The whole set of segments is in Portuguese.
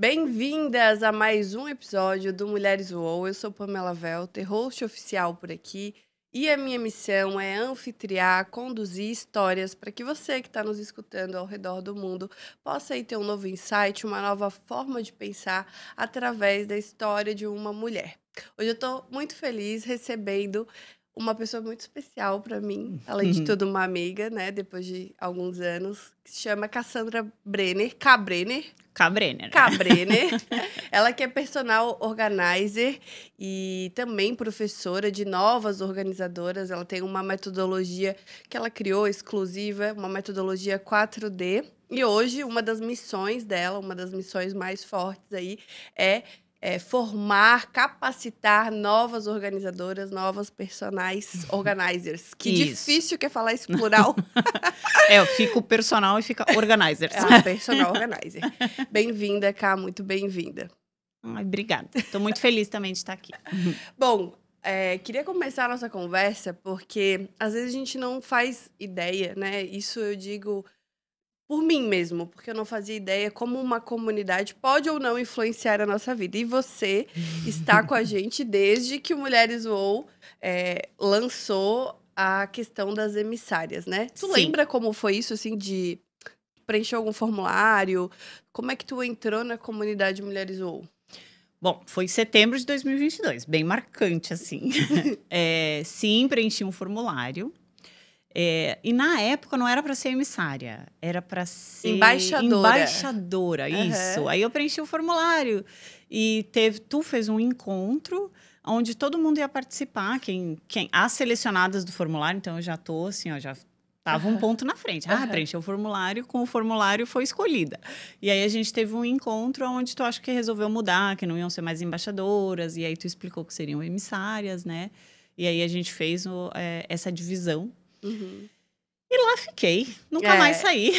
Bem-vindas a mais um episódio do Mulheres UOL. Eu sou Pamela Welter, host oficial por aqui. E a minha missão é anfitriar, conduzir histórias para que você que está nos escutando ao redor do mundo possa aí ter um novo insight, uma nova forma de pensar através da história de uma mulher. Hoje eu estou muito feliz recebendo uma pessoa muito especial para mim, além de tudo uma amiga, né, depois de alguns anos, que se chama Cassandra Brenner, Cabrenner. Ela que é personal organizer e também professora de novas organizadoras. Ela tem uma metodologia que ela criou exclusiva, uma metodologia 4D. E hoje, uma das missões dela, uma das missões mais fortes aí, é formar, capacitar novas organizadoras, novas personagens organizers. Que Isso. difícil que é falar esse plural. Eu fico personal e fica organizer. Personal organizer. Bem-vinda, Ká, muito bem-vinda. Ai, obrigada. Estou muito feliz também de estar aqui. Bom, queria começar a nossa conversa porque às vezes a gente não faz ideia, né? Isso eu digo por mim mesmo, porque eu não fazia ideia como uma comunidade pode ou não influenciar a nossa vida. E você está com a gente desde que o Mulheres UOL lançou a questão das emissárias, né? Tu Sim. lembra como foi isso, assim, de preencher algum formulário? Como é que tu entrou na comunidade Mulheres UOL? Bom, foi em setembro de 2022, bem marcante, assim. Sim, preenchi um formulário. E na época não era para ser emissária, era para ser embaixadora, isso. Uhum. Aí eu preenchi o formulário e tu fez um encontro onde todo mundo ia participar, as selecionadas do formulário, então eu já tô assim, ó, já tava um ponto na frente. Preenchi o formulário, com o formulário foi escolhida. E aí a gente teve um encontro onde tu acho que resolveu mudar, que não iam ser mais embaixadoras, e aí tu explicou que seriam emissárias, né? E aí a gente fez essa divisão. Uhum. E lá fiquei, nunca mais saí.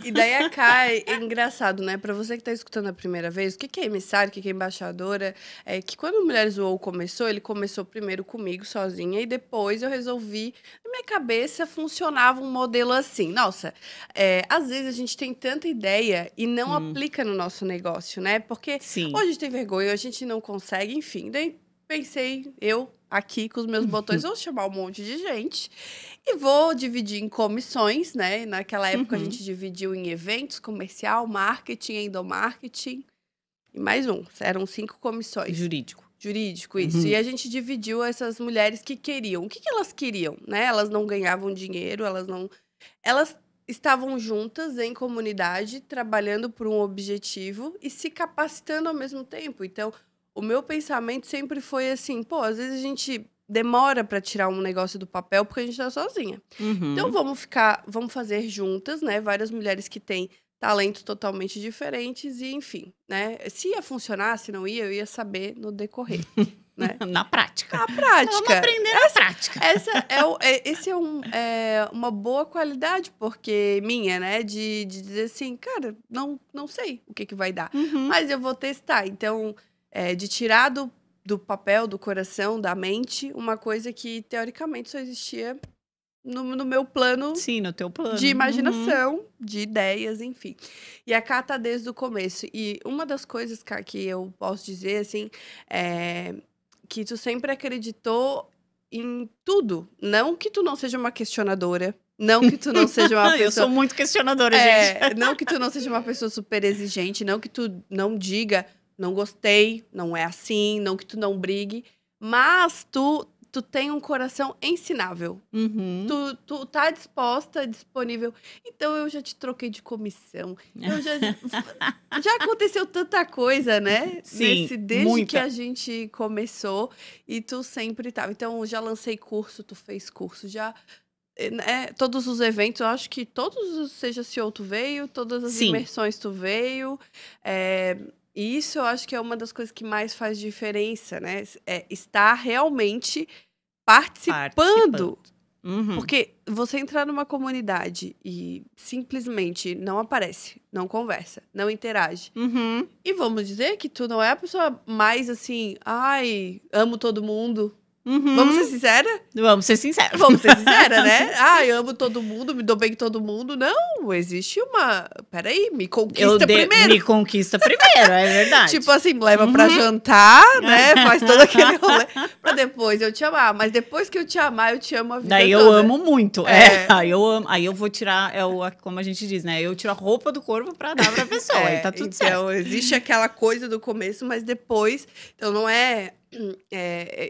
E daí a Ká, é engraçado, né? Pra você que tá escutando a primeira vez, o que é emissário, o que é embaixadora? É que quando o Mulheres UOL começou, ele começou primeiro comigo, sozinha, e depois eu resolvi, na minha cabeça, funcionava um modelo assim. Nossa, às vezes a gente tem tanta ideia e não aplica no nosso negócio, né? Porque Sim. ou a gente tem vergonha, ou a gente não consegue, enfim. Daí pensei, eu aqui com os meus botões, vou chamar um monte de gente e vou dividir em comissões, né? Naquela época a gente dividiu em eventos, comercial, marketing, endomarketing e mais um. Eram 5 comissões. Jurídico, isso. E a gente dividiu essas mulheres que queriam. O que elas queriam, né? Elas não ganhavam dinheiro, elas estavam juntas em comunidade, trabalhando por um objetivo e se capacitando ao mesmo tempo. Então, o meu pensamento sempre foi assim, às vezes a gente demora para tirar um negócio do papel porque a gente tá sozinha. Então vamos fazer juntas, né? Várias mulheres que têm talentos totalmente diferentes e, enfim, né? Se ia funcionar, se não ia, eu ia saber no decorrer, né? Na prática. Vamos aprender na prática. Esse é uma boa qualidade, porque minha, né? De dizer assim, cara, não sei o que vai dar, mas eu vou testar. Então, de tirar do papel, do coração, da mente, uma coisa que, teoricamente, só existia no meu plano. Sim, no teu plano. De imaginação, de ideias, enfim. E a Ká tá desde o começo. E uma das coisas, Ká, que eu posso dizer, assim, é que tu sempre acreditou em tudo. Não que tu não seja uma questionadora, não que tu não seja uma pessoa... Eu sou muito questionadora, gente. Não que tu não seja uma pessoa super exigente, não que tu não diga... Não gostei, não é assim, não que tu não brigue. Mas tu tem um coração ensinável. Tu tá disposta, disponível. Então, eu já te troquei de comissão. Já aconteceu tanta coisa, né? Sim, desde muita. que a gente começou. E tu sempre tava. Então, eu já lancei curso, tu fez curso. Todos os eventos, eu acho que todos, seja CEO, tu veio. Todas as imersões, tu veio. E isso eu acho que é uma das coisas que mais faz diferença, né? Estar realmente participando Uhum. Porque você entrar numa comunidade e simplesmente não aparece, não conversa, não interage. Uhum. E vamos dizer que tu não é a pessoa mais assim, ai, amo todo mundo. Uhum. Vamos ser sincera? Vamos ser sinceros. Vamos ser sincera, né? Ai, amo todo mundo, me dou bem com todo mundo. Não, existe uma... Peraí, me conquista primeiro. Me conquista primeiro, é verdade. Tipo assim, me leva pra jantar, né? Faz todo aquele rolê pra depois eu te amar. Mas depois que eu te amar, eu te amo a vida Daí toda. eu amo muito. É. Aí eu amo. Aí eu vou tirar, como a gente diz, né? Eu tiro a roupa do corpo pra dar pra pessoa. Aí tá tudo certo. Então, existe aquela coisa do começo, mas depois... Então, não é...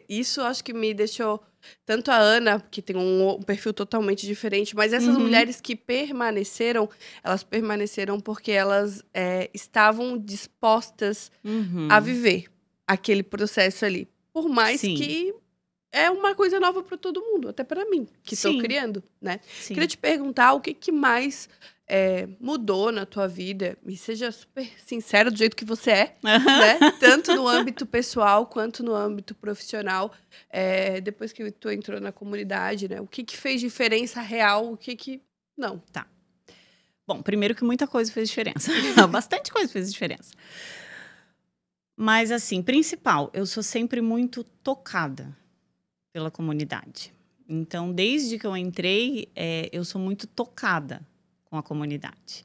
isso acho que me deixou... Tanto a Ana, que tem um perfil totalmente diferente, mas essas mulheres que permaneceram, elas permaneceram porque elas estavam dispostas a viver aquele processo ali. Por mais que é uma coisa nova para todo mundo, até para mim, que estou criando, né? Sim. Queria te perguntar o que mais mudou na tua vida, e seja super sincera do jeito que você é, né? Tanto no âmbito pessoal quanto no âmbito profissional, depois que tu entrou na comunidade, né? O que fez diferença real, o que não? Tá. Bom, primeiro que muita coisa fez diferença. Bastante coisa fez diferença. Mas, assim, principal, eu sou sempre muito tocada pela comunidade. Então, desde que eu entrei, eu sou muito tocada com a comunidade.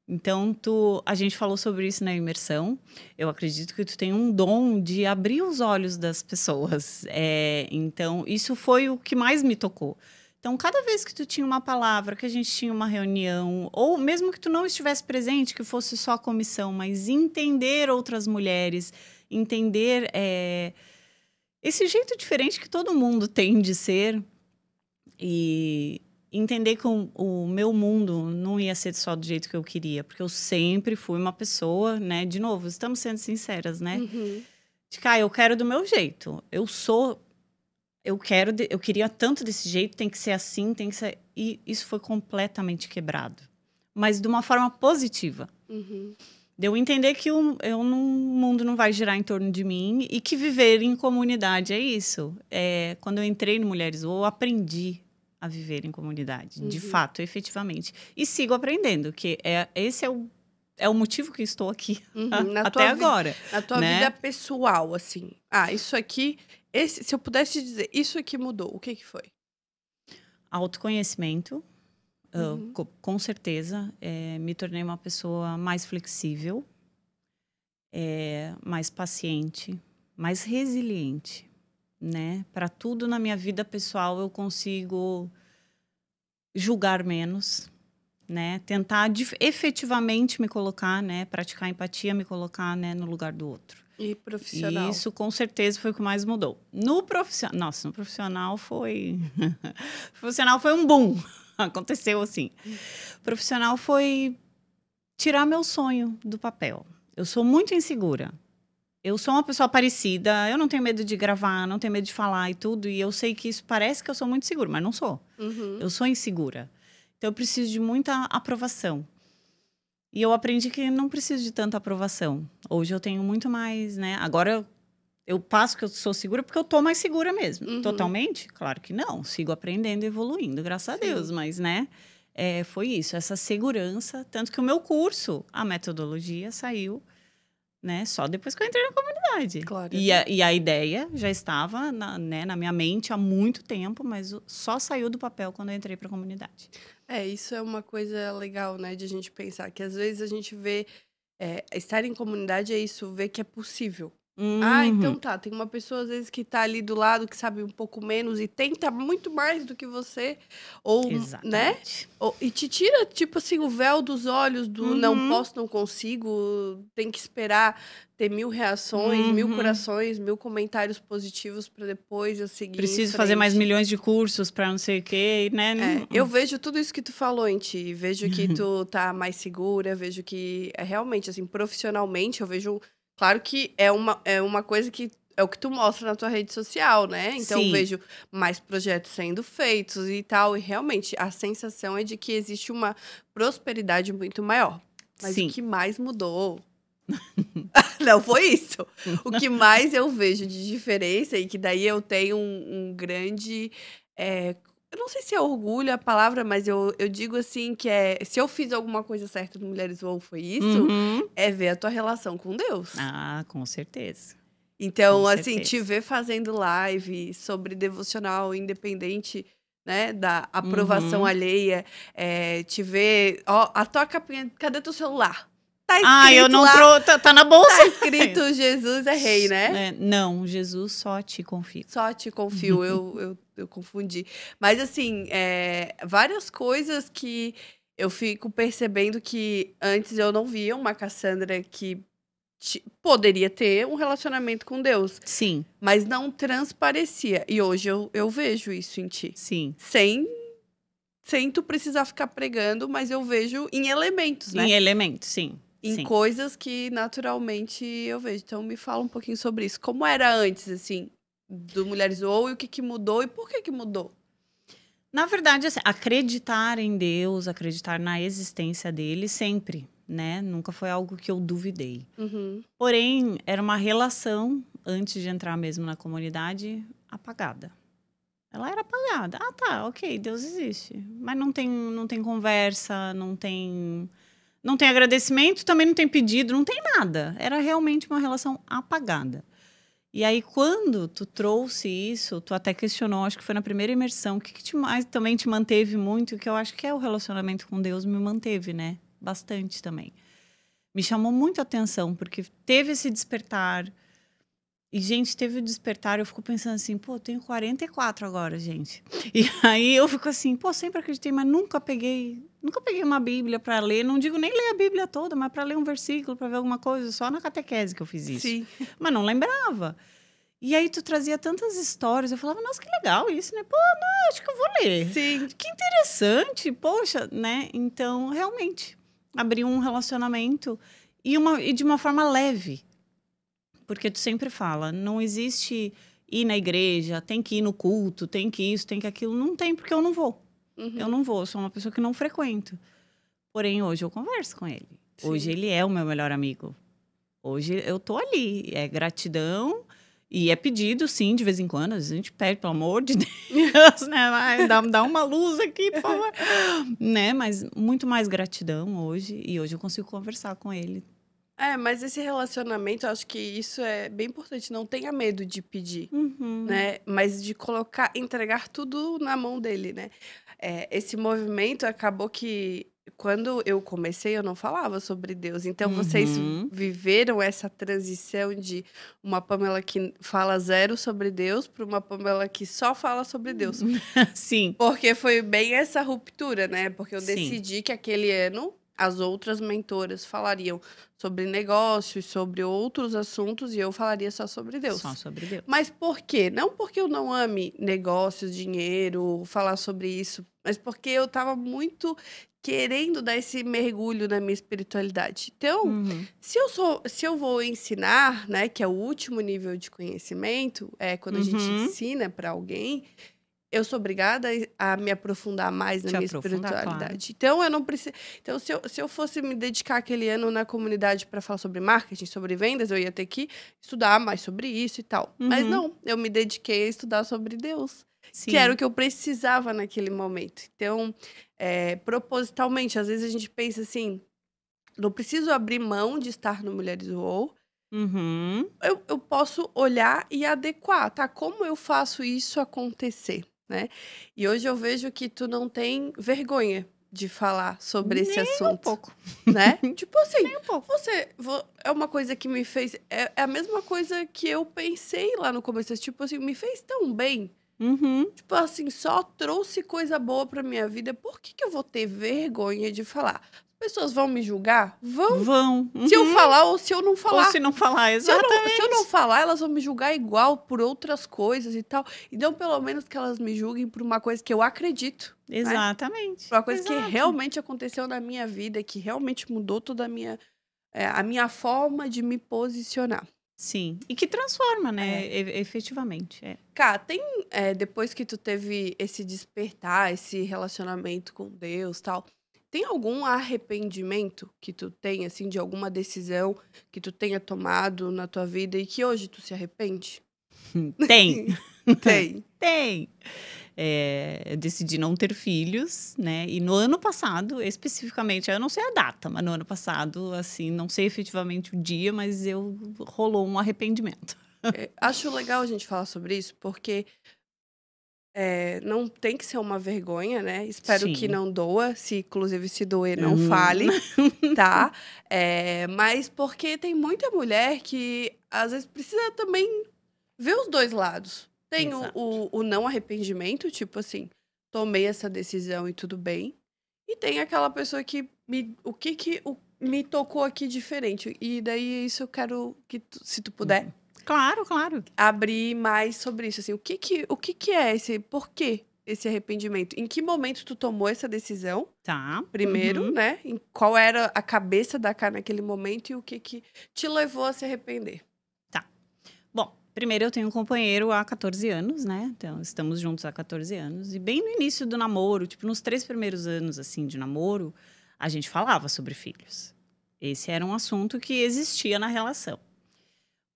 Então, a gente falou sobre isso na imersão. Eu acredito que tu tem um dom de abrir os olhos das pessoas. Então, isso foi o que mais me tocou. Então, cada vez que tu tinha uma palavra, que a gente tinha uma reunião, ou mesmo que tu não estivesse presente, que fosse só a comissão, mas entender outras mulheres, entender esse jeito diferente que todo mundo tem de ser, e entender que o meu mundo não ia ser só do jeito que eu queria, porque eu sempre fui uma pessoa, né? De novo, estamos sendo sinceras, né? De cá, eu quero do meu jeito. Eu queria tanto desse jeito, tem que ser assim, tem que ser... E isso foi completamente quebrado. Mas de uma forma positiva. De eu entender que o mundo não vai girar em torno de mim e que viver em comunidade é isso. Quando eu entrei no Mulheres eu aprendi a viver em comunidade, de fato, efetivamente. E sigo aprendendo, que esse é o motivo que estou aqui até agora. Na tua vida pessoal, assim. Isso aqui... se eu pudesse dizer, isso aqui mudou, o que foi? Autoconhecimento, com certeza. Me tornei uma pessoa mais flexível, mais paciente, mais resiliente, né? Para tudo na minha vida pessoal eu consigo julgar menos, né? Tentar efetivamente me colocar, né? Praticar empatia, me colocar, né? No lugar do outro. E profissional? E isso, com certeza, foi o que mais mudou. No profissional... Nossa, no profissional foi... O profissional foi um boom. Aconteceu assim. O profissional foi tirar meu sonho do papel. Eu sou muito insegura. Eu sou uma pessoa parecida. Eu não tenho medo de gravar, não tenho medo de falar e tudo. E eu sei que isso parece que eu sou muito segura, mas não sou. Eu sou insegura. Então, eu preciso de muita aprovação. E eu aprendi que não preciso de tanta aprovação. Hoje eu tenho muito mais, né? Agora eu passo que eu sou segura porque eu tô mais segura mesmo. Totalmente? Claro que não. Sigo aprendendo e evoluindo, graças a Deus. Mas, né? Foi isso, essa segurança. Tanto que o meu curso, a metodologia, saiu, né? Só depois que eu entrei na comunidade. Claro. E a ideia já estava na minha mente há muito tempo, mas só saiu do papel quando eu entrei para a comunidade. Isso é uma coisa legal, né? De a gente pensar. Que às vezes a gente vê... estar em comunidade é isso, ver que é possível. Então tá. Tem uma pessoa, às vezes, que tá ali do lado, que sabe um pouco menos e tenta muito mais do que você. Ou, exatamente. né? E te tira, tipo assim, o véu dos olhos do não posso, não consigo. Tem que esperar ter 1000 reações, 1000 corações, 1000 comentários positivos para depois eu seguir. Preciso fazer mais milhões de cursos para não sei o quê, né? Eu vejo tudo isso que tu falou em ti. Vejo que tu tá mais segura, vejo que realmente, assim, profissionalmente, eu vejo... Claro que é uma coisa que é o que tu mostra na tua rede social, né? Então, eu vejo mais projetos sendo feitos e tal. E, realmente, a sensação é de que existe uma prosperidade muito maior. Mas o que mais mudou... Não, foi isso. O que mais eu vejo de diferença, e que daí eu tenho um grande Eu não sei se é orgulho a palavra, mas eu digo assim que se eu fiz alguma coisa certa no Mulheres Voam foi isso, Uhum. é ver a tua relação com Deus. Ah, com certeza. Então, Com assim, te certeza. ver fazendo live sobre devocional independente, né, da aprovação Uhum. alheia, te ver, ó, a tua capinha, cadê teu celular? Tá Ah, eu escrito não lá, trouxe. Tá na bolsa. tá escrito Jesus é rei, né? Não, Jesus só te confio. Só te confio, eu confundi. Mas, assim, várias coisas que eu fico percebendo que antes eu não via uma Cassandra que poderia ter um relacionamento com Deus, Sim, mas não transparecia. E hoje eu vejo isso em ti. sim. Sem tu precisar ficar pregando, mas eu vejo em elementos, né? Em elementos, sim. Em Sim. coisas que naturalmente eu vejo. Então me fala um pouquinho sobre isso. Como era antes, assim, do Mulheres Voam e o que mudou e por que mudou? Na verdade, assim, acreditar em Deus, acreditar na existência dele sempre, né? Nunca foi algo que eu duvidei. Uhum. Porém, era uma relação, antes de entrar mesmo na comunidade, apagada. Ela era apagada. Ah, tá, ok, Deus existe. Mas não tem conversa, não tem agradecimento, também não tem pedido, não tem nada. Era realmente uma relação apagada. E aí, quando tu trouxe isso, tu até questionou, acho que foi na primeira imersão, o que mais também te manteve muito, que eu acho que é o relacionamento com Deus, me manteve, né? Bastante também. Me chamou muito a atenção, porque teve esse despertar. E, gente, teve o despertar, eu fico pensando assim, pô, eu tenho 44 agora, gente. E aí eu fico assim, pô, sempre acreditei, mas nunca peguei uma Bíblia para ler. Não digo nem ler a Bíblia toda, mas para ler um versículo, para ver alguma coisa, só na catequese que eu fiz isso. Sim. Mas não lembrava. E aí tu trazia tantas histórias, eu falava, nossa, que legal isso, né? Pô, não, acho que eu vou ler. Sim. Que interessante, poxa, né? Então, realmente, abriu um relacionamento e de uma forma leve. Porque tu sempre fala, não existe ir na igreja, tem que ir no culto, tem que isso, tem que aquilo. Não tem, porque eu não vou. Uhum. Eu não vou, eu sou uma pessoa que não frequento. Porém, hoje eu converso com ele. Sim. Hoje ele é o meu melhor amigo. Hoje eu tô ali. É gratidão e é pedido, sim, de vez em quando. Às vezes a gente pede, pelo amor de Deus, né? Vai, dá uma luz aqui, por favor. Né? Mas muito mais gratidão hoje. E hoje eu consigo conversar com ele. Mas esse relacionamento, eu acho que isso é bem importante. Não tenha medo de pedir, né? Mas de entregar tudo na mão dele, né? Esse movimento acabou que, quando eu comecei, eu não falava sobre Deus. Então, vocês viveram essa transição de uma Pamela que fala zero sobre Deus para uma Pamela que só fala sobre Deus. Sim. Porque foi bem essa ruptura, né? Porque eu Sim. decidi que aquele ano as outras mentoras falariam sobre negócios, sobre outros assuntos, e eu falaria só sobre Deus. Só sobre Deus. Mas por quê? Não porque eu não ame negócios, dinheiro, falar sobre isso, mas porque eu estava muito querendo dar esse mergulho na minha espiritualidade. Então, se eu vou ensinar, né, que é o último nível de conhecimento, quando a gente ensina para alguém, eu sou obrigada a me aprofundar mais na minha espiritualidade. Claro. Então, eu não preciso. Então, se eu fosse me dedicar aquele ano na comunidade para falar sobre marketing, sobre vendas, eu ia ter que estudar mais sobre isso e tal. Mas não, eu me dediquei a estudar sobre Deus. Sim. Que era o que eu precisava naquele momento. Então, propositalmente, às vezes a gente pensa assim, não preciso abrir mão de estar no Mulheres Voam. Eu posso olhar e adequar, tá? Como eu faço isso acontecer? Né? E hoje eu vejo que tu não tem vergonha de falar sobre esse assunto. Nem um pouco. Né? Tipo assim, Nem um pouco. É uma coisa que me fez... É a mesma coisa que eu pensei lá no começo. Tipo assim, me fez tão bem. Tipo assim, só trouxe coisa boa pra minha vida. Por que eu vou ter vergonha de falar? Pessoas vão me julgar? Vão. Se eu falar ou se eu não falar. Ou se não falar, exatamente. Se eu não falar, elas vão me julgar igual por outras coisas e tal. Então, pelo menos que elas me julguem por uma coisa que eu acredito. Exatamente. Né? Por uma coisa que realmente aconteceu na minha vida, que realmente mudou toda a minha forma de me posicionar. Sim. E que transforma, né? Efetivamente. Cá, depois que tu teve esse despertar, esse relacionamento com Deus e tal... Tem algum arrependimento que tu tem, assim, de alguma decisão que tu tenha tomado na tua vida e que hoje tu se arrepende? Tem. Tem. Tem. decidi não ter filhos, né? E no ano passado, especificamente, eu não sei a data, mas no ano passado, assim, não sei efetivamente o dia, mas rolou um arrependimento. Acho legal a gente falar sobre isso, porque não tem que ser uma vergonha, né? Espero que Sim. não doa. Inclusive, se doer, não fale, tá? Mas porque tem muita mulher que, às vezes, precisa também ver os dois lados. Tem o não arrependimento, tipo assim, tomei essa decisão e tudo bem. E tem aquela pessoa que me tocou aqui diferente. E daí, isso eu quero que, se tu puder... Claro. abrir mais sobre isso, assim, o que é esse, por que esse arrependimento? Em que momento tu tomou essa decisão? Tá. Primeiro, né? Qual era a cabeça da Ká naquele momento e o que te levou a se arrepender? Tá. Bom, primeiro eu tenho um companheiro há 14 anos, né? Então, estamos juntos há 14 anos. E bem no início do namoro, tipo, nos 3 primeiros anos, assim, de namoro, a gente falava sobre filhos. Esse era um assunto que existia na relação.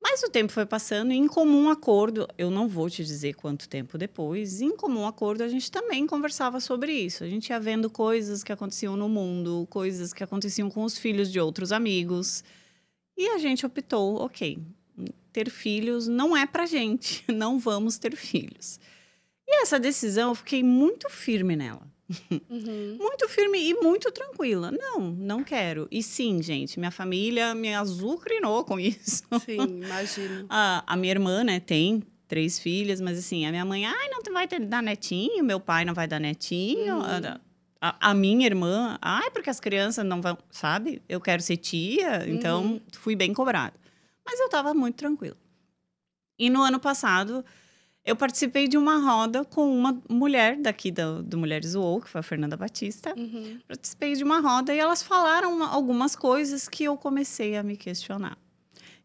Mas o tempo foi passando e, em comum acordo, eu não vou te dizer quanto tempo depois, em comum acordo a gente também conversava sobre isso. A gente ia vendo coisas que aconteciam no mundo, coisas que aconteciam com os filhos de outros amigos. E a gente optou, ok, ter filhos não é pra gente, não vamos ter filhos. E essa decisão eu fiquei muito firme nela. Muito firme e muito tranquila. Não quero. E sim, gente, minha família me azucrinou com isso. Sim, imagino. A minha irmã, né, tem 3 filhas, mas assim, a minha mãe, não vai dar netinho, meu pai não vai dar netinho. A minha irmã, porque as crianças não vão, sabe? Eu quero ser tia, então fui bem cobrada. Mas eu tava muito tranquila. E no ano passado, eu participei de uma roda com uma mulher daqui do Mulheres UOL, que foi a Fernanda Batista. Participei de uma roda e elas falaram algumas coisas que eu comecei a me questionar.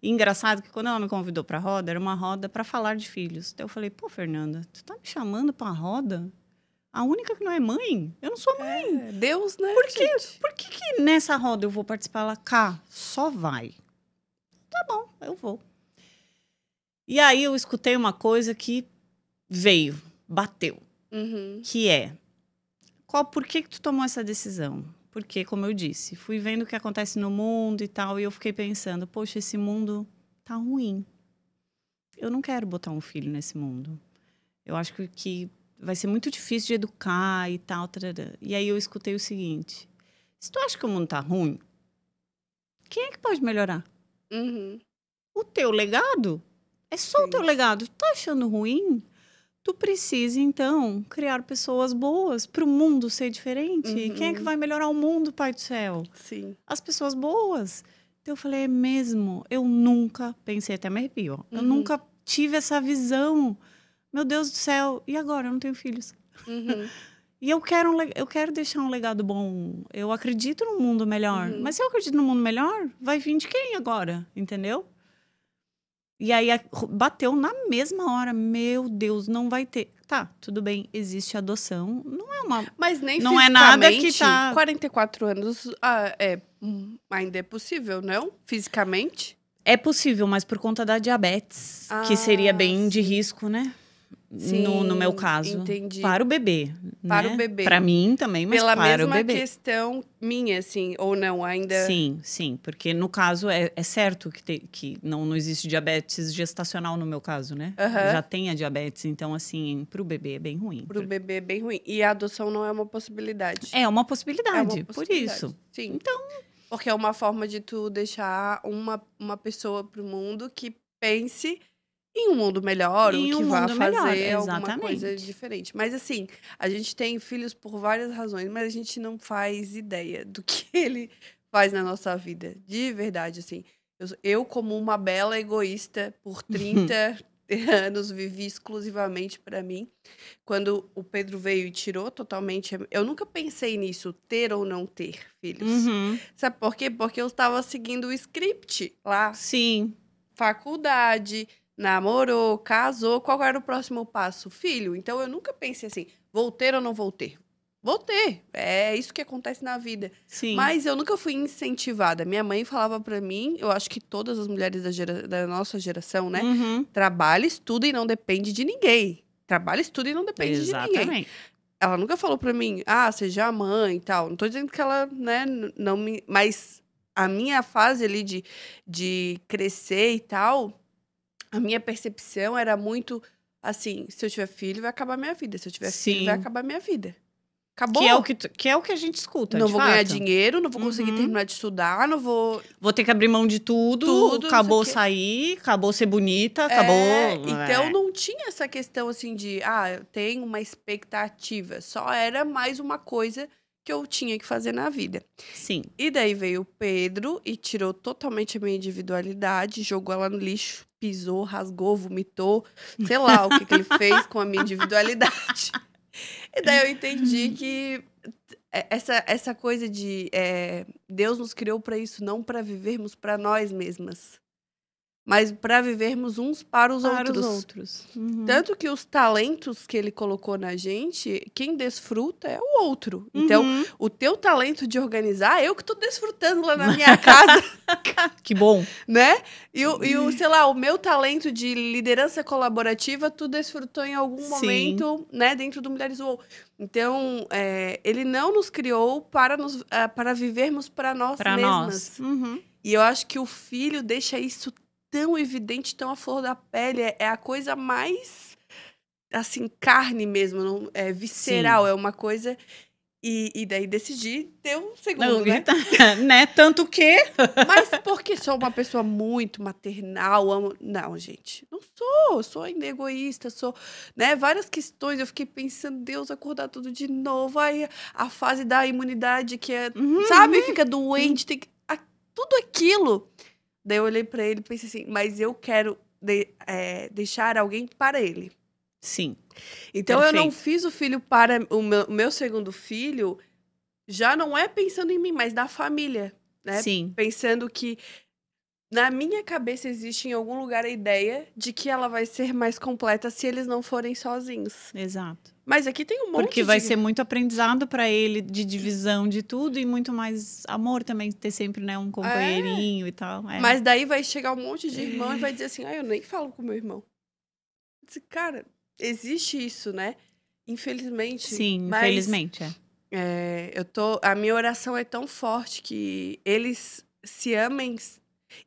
E engraçado que quando ela me convidou para a roda, era uma roda para falar de filhos. Então eu falei, pô, Fernanda, tu tá me chamando para a roda? A única que não é mãe? Eu não sou mãe. Deus, né, Por que nessa roda eu vou participar? Ela, Cá, só vai. Tá bom, eu vou. E aí eu escutei uma coisa que veio, bateu, que é, por que tu tomou essa decisão? Porque, como eu disse, fui vendo o que acontece no mundo e tal, e eu fiquei pensando, poxa, esse mundo tá ruim. Eu não quero botar um filho nesse mundo. Eu acho que vai ser muito difícil de educar e tal. Tarará. E aí eu escutei o seguinte, se tu acha que o mundo tá ruim, quem é que pode melhorar? O teu legado? É só o teu legado. Tu tá achando ruim? Tu precisa, então, criar pessoas boas para o mundo ser diferente. Quem é que vai melhorar o mundo, Pai do Céu? Sim. As pessoas boas. Então, eu falei, é mesmo? Eu nunca pensei, até me arrepio. Eu nunca tive essa visão. Meu Deus do céu, e agora? Eu não tenho filhos. E eu quero deixar um legado bom. Eu acredito num mundo melhor. Mas se eu acredito num mundo melhor, vai vir de quem agora? Entendeu? E aí bateu na mesma hora. Meu Deus, não vai ter. Tá, tudo bem, existe adoção. Não é uma. Mas nem não é nada que tá. 44 anos ainda é possível, não? Fisicamente? É possível, mas por conta da diabetes, que seria bem de risco, né? Sim, no meu caso. Entendi. Para o bebê. Para né? o bebê. Para mim também, mas Pela para o mesma bebê. questão minha, assim, ou não, ainda... Sim, porque no caso é certo que não existe diabetes gestacional no meu caso, né? Já tem a diabetes, então assim, para o bebê é bem ruim. Para o bebê é bem ruim. E a adoção não é uma possibilidade. É uma possibilidade, por isso. Sim. Então... Porque é uma forma de tu deixar uma pessoa pro mundo que pense em um mundo melhor, ou que vá fazer alguma coisa diferente. Mas assim, a gente tem filhos por várias razões, mas a gente não faz ideia do que ele faz na nossa vida. De verdade, assim. Eu como uma bela egoísta, por 30 anos, vivi exclusivamente para mim. Quando o Pedro veio e tirou totalmente... Eu nunca pensei nisso, ter ou não ter filhos. Sabe por quê? Porque eu estava seguindo o script lá. Sim. Faculdade... Namorou, casou, qual era o próximo passo? Filho. Então, eu nunca pensei assim, vou ter ou não vou ter? Vou ter. É isso que acontece na vida. Sim. Mas eu nunca fui incentivada. Minha mãe falava pra mim, eu acho que todas as mulheres da nossa geração, né? Trabalha, estuda e não depende de ninguém. trabalha, estuda e não depende de ninguém. Exatamente. Ela nunca falou pra mim, seja a mãe e tal. Não tô dizendo que ela, né, não me... Mas a minha fase ali de crescer e tal, a minha percepção era muito assim, se eu tiver filho, vai acabar minha vida. Se eu tiver filho, vai Sim. acabar minha vida. Acabou. Que é o que a gente escuta, Não de vou ganhar fato. dinheiro, não vou conseguir terminar de estudar, não vou... Vou ter que abrir mão de tudo, Tudo, não acabou sei o quê. sair, acabou ser bonita, acabou... Então não tinha essa questão assim de, eu tenho uma expectativa. Só era mais uma coisa que eu tinha que fazer na vida. Sim. E daí veio o Pedro e tirou totalmente a minha individualidade, jogou ela no lixo, pisou, rasgou, vomitou, sei lá o que ele fez com a minha individualidade. E daí eu entendi que essa coisa de Deus nos criou para isso, não para vivermos para nós mesmas, mas para vivermos uns para os outros. Uhum. Tanto que os talentos que ele colocou na gente, quem desfruta é o outro. Então, o teu talento de organizar, eu que tô desfrutando lá na minha casa, Que bom. né? E o, sei lá, o meu talento de liderança colaborativa, tu desfrutou em algum momento, né? Dentro do Mulheres UOL. Então, ele não nos criou para vivermos para nós mesmas. Uhum. E eu acho que o filho deixa isso tão evidente, tão à flor da pele. É a coisa mais, assim, carne mesmo, não, visceral. Sim. É uma coisa... E daí decidi ter um segundo, né? Né? Tanto que... Mas porque sou uma pessoa muito maternal, amo... Não, gente, não sou. Sou ainda egoísta, sou... Né? Várias questões, eu fiquei pensando, Deus, acordar tudo de novo. Aí a fase da imunidade que sabe? Fica doente, tem que... Tudo aquilo... Daí eu olhei pra ele e pensei assim, mas eu quero deixar alguém para ele. Sim. Então eu não fiz o filho para... O meu segundo filho já não é pensando em mim, mas na família, né? Sim. Pensando que na minha cabeça existe em algum lugar a ideia de que ela vai ser mais completa se eles não forem sozinhos. Exato. Mas aqui tem um monte Porque vai ser muito aprendizado para ele de divisão de tudo e muito mais amor também, ter sempre, né, um companheirinho e tal. Mas daí vai chegar um monte de irmão e vai dizer assim, eu nem falo com meu irmão. Eu disse, cara, existe isso, né? Infelizmente. Sim, mas, infelizmente, a minha oração é tão forte que eles se amem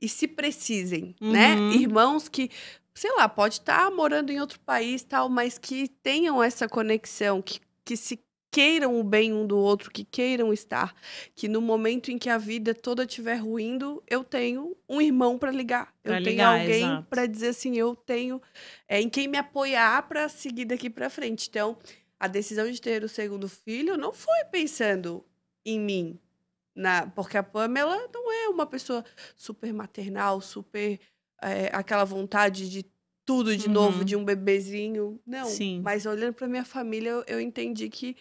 e se precisem, né? Irmãos que... sei lá, pode estar morando em outro país, tal, mas que tenham essa conexão, que se queiram o bem um do outro, que queiram estar, que no momento em que a vida toda estiver ruindo, eu tenho um irmão para ligar. Eu tenho alguém para dizer assim, eu tenho em quem me apoiar para seguir daqui para frente. Então, a decisão de ter o segundo filho não foi pensando em mim, porque a Pamela não é uma pessoa super maternal, super... aquela vontade de tudo de novo, de um bebezinho. Não, Sim. Mas olhando pra minha família, eu entendi que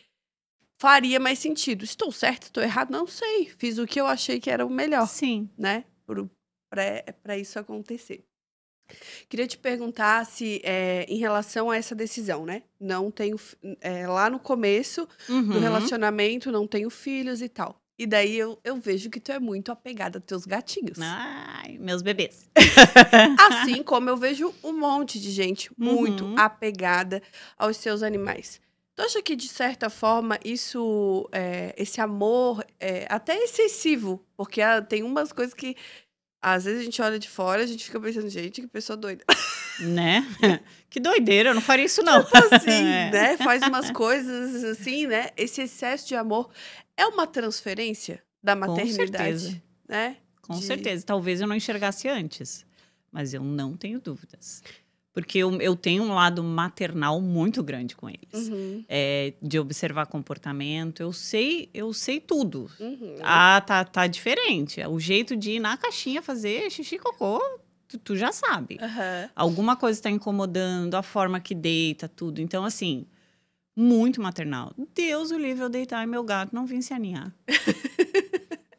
faria mais sentido. Estou certo, estou errado? Não sei. Fiz o que eu achei que era o melhor. Sim. Né? Pra isso acontecer. Queria te perguntar se, em relação a essa decisão, né? Não tenho... lá no começo do relacionamento, não tenho filhos e tal. E daí eu vejo que tu é muito apegada aos teus gatinhos. Ai, meus bebês. Assim como eu vejo um monte de gente muito apegada aos seus animais. Tu acha que, de certa forma, isso, esse amor é até excessivo? Porque tem umas coisas que, às vezes, a gente olha de fora e a gente fica pensando, gente, que pessoa doida. Né? Que doideira, eu não faria isso, não. Tipo assim, né? Faz umas coisas assim, né? Esse excesso de amor é uma transferência da maternidade, Com certeza. Né? Com certeza. Talvez eu não enxergasse antes, mas eu não tenho dúvidas. Porque eu tenho um lado maternal muito grande com eles. De observar comportamento. Eu sei tudo. Tá diferente. O jeito de ir na caixinha fazer xixi e cocô, tu já sabe. Alguma coisa está incomodando, a forma que deita, tudo. Então, assim, muito maternal. Deus o livre eu deitar e meu gato não vir se aninhar.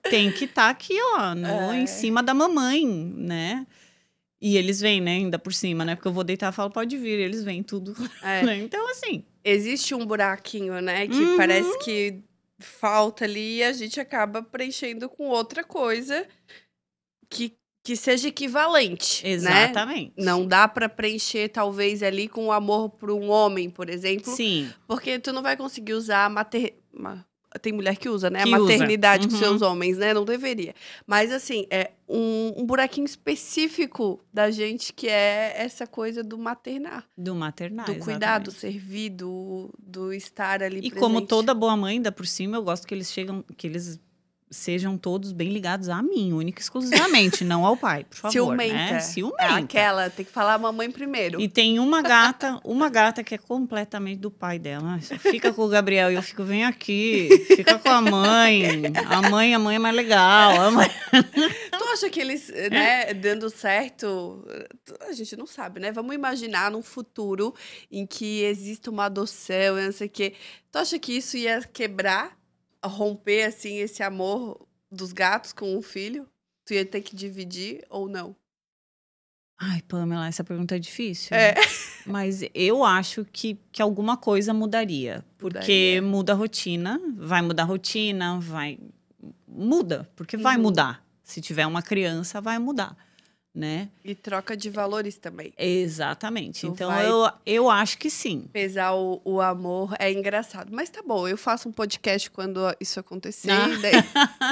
Tem que estar aqui, ó, em cima da mamãe, né? E eles vêm, né, ainda por cima, né? Porque eu vou deitar e falo, pode vir. Eles vêm tudo. Então, assim... existe um buraquinho, né? Que parece que falta ali e a gente acaba preenchendo com outra coisa que que seja equivalente, né? Exatamente. Não dá para preencher, talvez, ali com o amor por um homem, por exemplo. Sim. Porque tu não vai conseguir usar tem mulher que usa, né? Que a usa. maternidade com Uhum. seus homens, né? Não deveria. Mas, assim, é um buraquinho específico da gente que é essa coisa do maternar. Do maternar, Do cuidar, do exatamente. servir, do estar ali E presente. como toda boa mãe, ainda por cima, eu gosto que eles sejam todos bem ligados a mim, única e exclusivamente, não ao pai, por favor, Ciumenta. né? Ciumenta. Aquela, tem que falar a mamãe primeiro. E tem uma gata que é completamente do pai dela. Ai, só fica com o Gabriel e eu fico, vem aqui, fica com a mãe. A mãe é mais legal. Tu acha que eles, né, dando certo, a gente não sabe, né? Vamos imaginar num futuro em que exista uma adoção e não sei o quê. Tu acha que isso ia quebrar, romper, assim, esse amor dos gatos com o filho? Tu ia ter que dividir ou não? Ai, Pamela, essa pergunta é difícil. É. Mas eu acho que alguma coisa mudaria. Porque muda a rotina, vai mudar a rotina, muda, porque vai mudar. Se tiver uma criança, vai mudar, né? E troca de valores também. Exatamente. Tu Então, vai eu acho que sim. pesar o amor é engraçado. Mas tá bom, eu faço um podcast quando isso acontecer. Ah. E daí...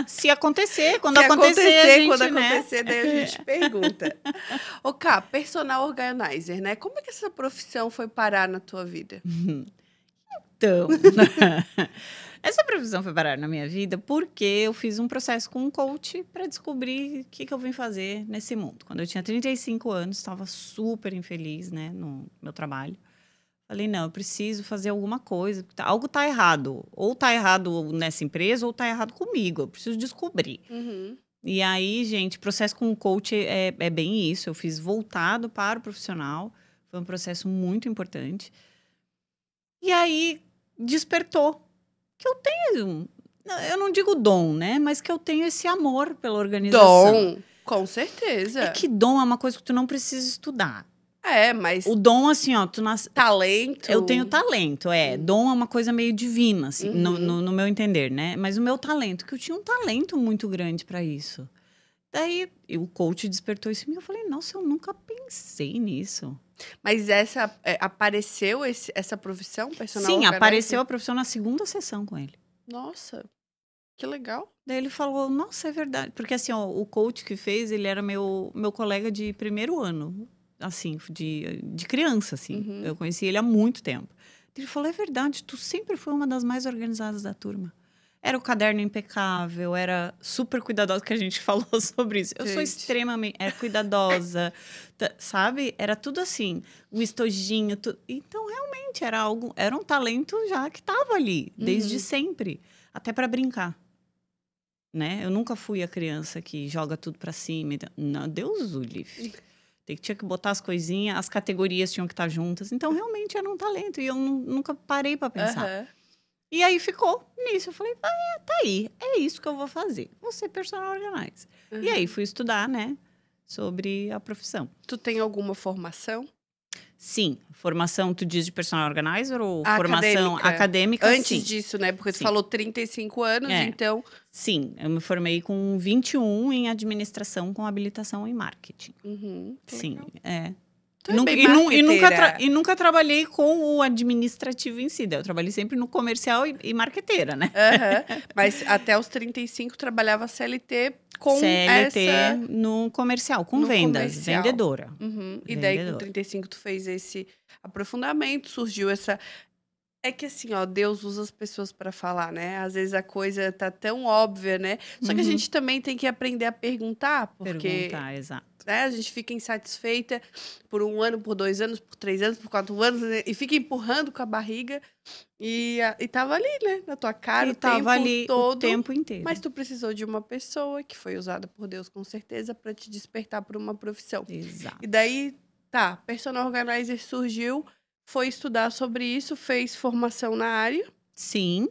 Se acontecer, quando Se acontecer, a gente, quando né? acontecer, daí a gente pergunta. Ô, Ká, personal organizer, né? Como é que essa profissão foi parar na tua vida? Então, essa profissão foi parar na minha vida porque eu fiz um processo com um coach para descobrir o que eu vim fazer nesse mundo. Quando eu tinha 35 anos, estava super infeliz, né, no meu trabalho. Falei, não, eu preciso fazer alguma coisa. Algo tá errado. Ou tá errado nessa empresa, ou tá errado comigo. Eu preciso descobrir. Uhum. E aí, gente, processo com o coach é bem isso. Eu fiz voltado para o profissional. Foi um processo muito importante. E aí, despertou que eu tenho... Eu não digo dom, né? Mas que eu tenho esse amor pela organização. Dom, com certeza. É que dom é uma coisa que tu não precisa estudar. É, mas O dom, assim, ó, tu nasce... talento... Eu tenho talento, Dom é uma coisa meio divina, assim, Uhum. no meu entender, né? Mas o meu talento, que eu tinha um talento muito grande para isso. Daí, o coach despertou isso em mim. Eu falei, nossa, eu nunca pensei nisso. Mas apareceu essa profissão, personal Sim, organizer? apareceu a profissão na segunda sessão com ele. Nossa, que legal. Daí ele falou, nossa, é verdade. Porque, assim, ó, o coach que fez, ele era meu colega de primeiro ano, assim, de criança, assim. Uhum. Eu conheci ele há muito tempo. Ele falou, é verdade, tu sempre foi uma das mais organizadas da turma. Era o caderno impecável, era super cuidadosa, que a gente falou sobre isso. Eu sou extremamente... Era cuidadosa, sabe? Era tudo assim, um estojinho, tudo. Então, realmente, era um talento já que estava ali, desde sempre. Até para brincar, né? Eu nunca fui a criança que joga tudo para cima. Não, Deus o livre. Tinha que botar as coisinhas, as categorias tinham que estar juntas. Então, realmente, era um talento. E eu nunca parei para pensar. Uhum. E aí, ficou nisso. Eu falei, tá aí. É isso que eu vou fazer. Vou ser personal organizer. Uhum. E aí, fui estudar, né? Sobre a profissão. Tu tem alguma formação? Sim. Formação, tu diz de personal organizer ou formação Acadêmica? Acadêmica? Antes sim. disso, né? Porque tu Sim. falou 35 anos, então... Sim, eu me formei com 21 em administração com habilitação em marketing. Uhum, Sim, Tu é bem marqueteira. E nunca trabalhei com o administrativo em si. Eu trabalhei sempre no comercial e marqueteira, né? Uhum. Mas até os 35 trabalhava CLT com CLT no comercial, com no vendas, comercial. vendedora. Uhum. E daí, com Vendedora. 35, tu fez esse aprofundamento, surgiu essa... É que assim, ó, Deus usa as pessoas para falar, né? Às vezes a coisa tá tão óbvia, né? Só que a gente também tem que aprender a perguntar, porque... Perguntar, exato. Né, a gente fica insatisfeita por 1 ano, por 2 anos, por 3 anos, por 4 anos, né? E fica empurrando com a barriga. E tava ali, né? Na tua cara, E o tempo ali todo. o tempo inteiro. Mas tu precisou de uma pessoa que foi usada por Deus, com certeza, para te despertar para uma profissão. Exato. E daí, tá, personal organizer surgiu, foi estudar sobre isso, fez formação na área. Sim.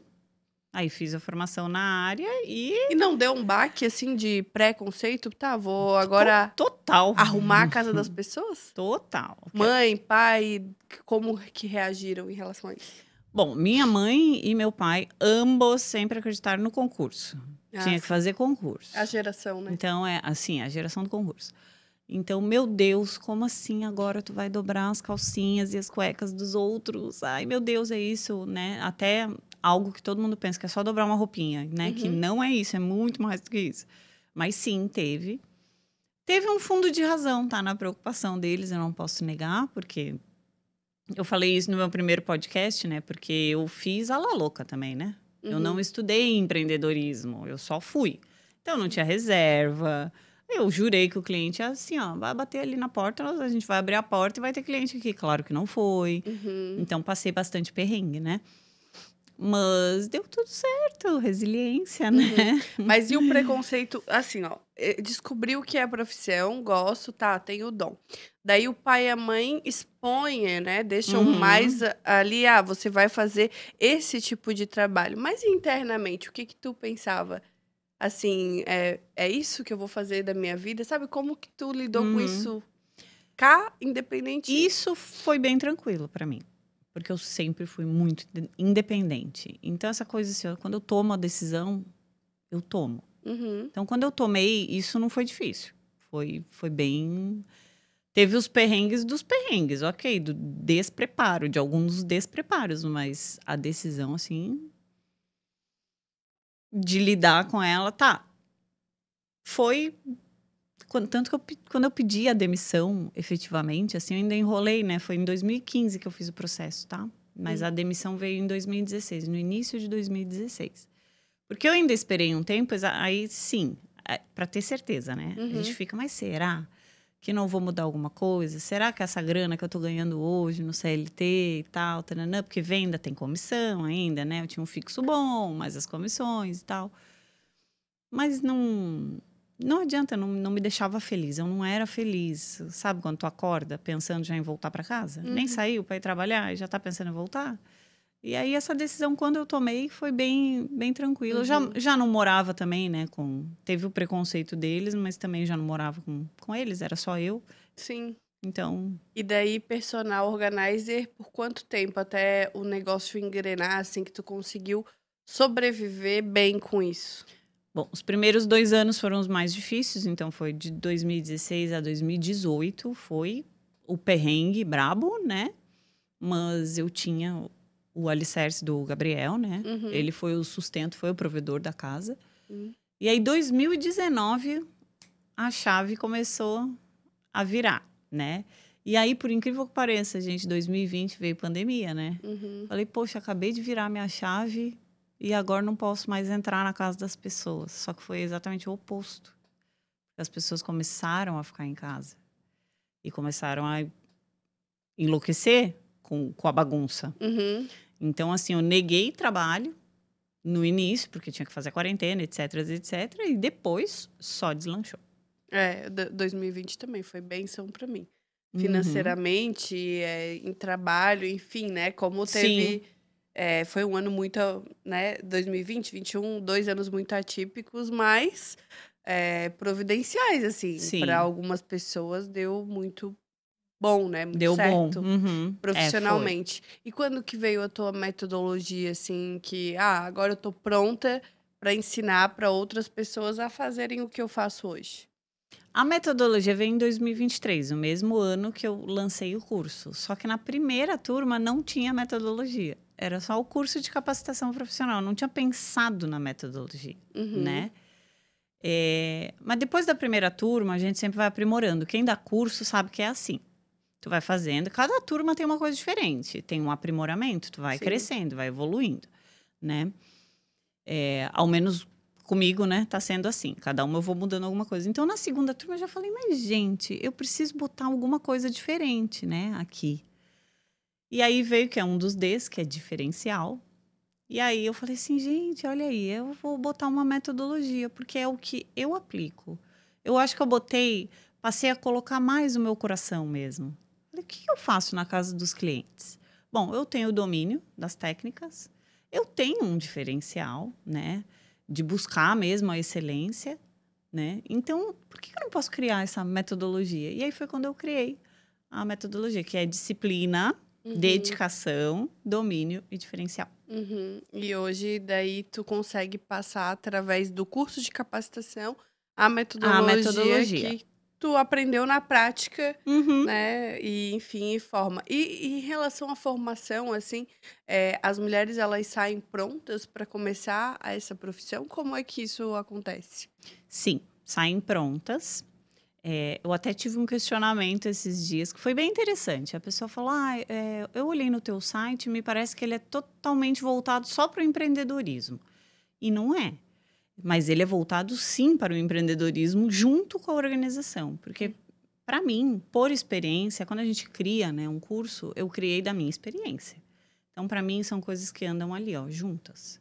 Aí fiz a formação na área E não deu um baque, assim, de preconceito? Tá, vou agora total arrumar a casa das pessoas? Total. Mãe, pai, como que reagiram em relação a isso? Bom, minha mãe e meu pai, ambos sempre acreditaram no concurso. Tinha que fazer concurso. A geração, né? Então, é assim, a geração do concurso. Então, meu Deus, como assim agora tu vai dobrar as calcinhas e as cuecas dos outros? Ai, meu Deus, é isso, né? Até algo que todo mundo pensa que é só dobrar uma roupinha, né? Que não é isso, é muito mais do que isso. Mas sim, teve. Teve um fundo de razão, tá? Na preocupação deles, eu não posso negar, porque eu falei isso no meu primeiro podcast, né? Porque eu fiz a la louca também, né? Eu não estudei empreendedorismo, eu só fui. Então, não tinha reserva. Eu jurei que o cliente é assim, ó, vai bater ali na porta, a gente vai abrir a porta e vai ter cliente aqui. Claro que não foi. Então, passei bastante perrengue, né? Mas deu tudo certo, resiliência, né? Mas e o preconceito, assim, ó, descobriu que é profissão, gosto, tá, tenho o dom. Daí o pai e a mãe expõem, né, deixam mais ali, você vai fazer esse tipo de trabalho. Mas internamente, o que que tu pensava? Assim, é isso que eu vou fazer da minha vida? Sabe, como que tu lidou com isso cá, independente? Isso foi bem tranquilo para mim. Porque eu sempre fui muito independente. Então, essa coisa assim, ó, quando eu tomo a decisão, eu tomo. Então, quando eu tomei, isso não foi difícil. Foi bem... Teve os perrengues dos perrengues, ok. Do despreparo, de alguns despreparos. Mas a decisão, assim... De lidar com ela, tá. Foi... Tanto que quando eu pedi a demissão, efetivamente, assim, eu ainda enrolei, né? Foi em 2015 que eu fiz o processo, tá? Mas a demissão veio em 2016, no início de 2016. Porque eu ainda esperei um tempo, aí sim, para ter certeza, né? A gente fica, mas será que não vou mudar alguma coisa? Será que essa grana que eu tô ganhando hoje no CLT e tal, tananã, porque venda tem comissão ainda, né? Eu tinha um fixo bom, mas as comissões e tal. Mas não adianta, não me deixava feliz. Eu não era feliz. Sabe quando tu acorda pensando já em voltar para casa? Nem saiu para ir trabalhar e já tá pensando em voltar? E aí essa decisão, quando eu tomei, foi bem tranquila. Eu já não morava também, né? Teve o preconceito deles, mas também já não morava com eles, era só eu. Sim. Então... E daí, personal organizer, por quanto tempo até o negócio engrenar, assim, que tu conseguiu sobreviver bem com isso? Bom, os primeiros 2 anos foram os mais difíceis, então foi de 2016 a 2018, foi o perrengue brabo, né? Mas eu tinha o alicerce do Gabriel, né? Ele foi o sustento, foi o provedor da casa. E aí, 2019, a chave começou a virar, né? E aí, por incrível que pareça, gente, 2020 veio pandemia, né? Falei, poxa, acabei de virar minha chave... E agora não posso mais entrar na casa das pessoas. Só que foi exatamente o oposto. As pessoas começaram a ficar em casa. E começaram a enlouquecer com a bagunça. Então, assim, eu neguei trabalho no início, porque tinha que fazer a quarentena, etc, etc. E depois, só deslanchou. 2020 também foi bênção pra mim. Financeiramente, em trabalho, enfim, né? Como teve... Sim. Foi um ano muito, né, 2020, 2021, 2 anos muito atípicos, mas providenciais, assim. Para algumas pessoas deu muito bom, né? Muito Deu certo, bom. profissionalmente. E quando que veio a tua metodologia, assim, que agora eu tô pronta para ensinar para outras pessoas a fazerem o que eu faço hoje? A metodologia veio em 2023, o mesmo ano que eu lancei o curso. Só que na primeira turma não tinha metodologia. Era só o curso de capacitação profissional. Eu não tinha pensado na metodologia, né? Mas depois da primeira turma, a gente sempre vai aprimorando. Quem dá curso sabe que é assim. Tu vai fazendo. Cada turma tem uma coisa diferente. Tem um aprimoramento. Tu vai crescendo, vai evoluindo, né? Ao menos... Comigo, né, tá sendo assim. Cada uma eu vou mudando alguma coisa. Então, na segunda turma, eu já falei, mas, gente, eu preciso botar alguma coisa diferente, né, aqui. E aí veio, que é um dos Ds, que é diferencial. E aí eu falei assim, gente, olha aí, eu vou botar uma metodologia, porque é o que eu aplico. Eu acho que eu passei a colocar mais o meu coração mesmo. Falei, o que eu faço na casa dos clientes? Bom, eu tenho o domínio das técnicas, eu tenho um diferencial, né, de buscar mesmo a excelência, né? Então, por que eu não posso criar essa metodologia? E aí foi quando eu criei a metodologia, que é disciplina, dedicação, domínio e diferencial. Uhum. E hoje, daí, tu consegue passar através do curso de capacitação a A metodologia metodologia. que tu aprendeu na prática, Uhum. né? E, enfim, e forma. E em relação à formação, assim, as mulheres, elas saem prontas para começar essa profissão? Como é que isso acontece? Sim, saem prontas. Eu até tive um questionamento esses dias que foi bem interessante. A pessoa falou: eu olhei no teu site, me parece que ele é totalmente voltado só para o empreendedorismo. E não é. Mas ele é voltado sim para o empreendedorismo junto com a organização. Porque, para mim, por experiência, quando a gente cria, né, um curso, eu criei da minha experiência. Então, para mim, são coisas que andam ali, ó, juntas.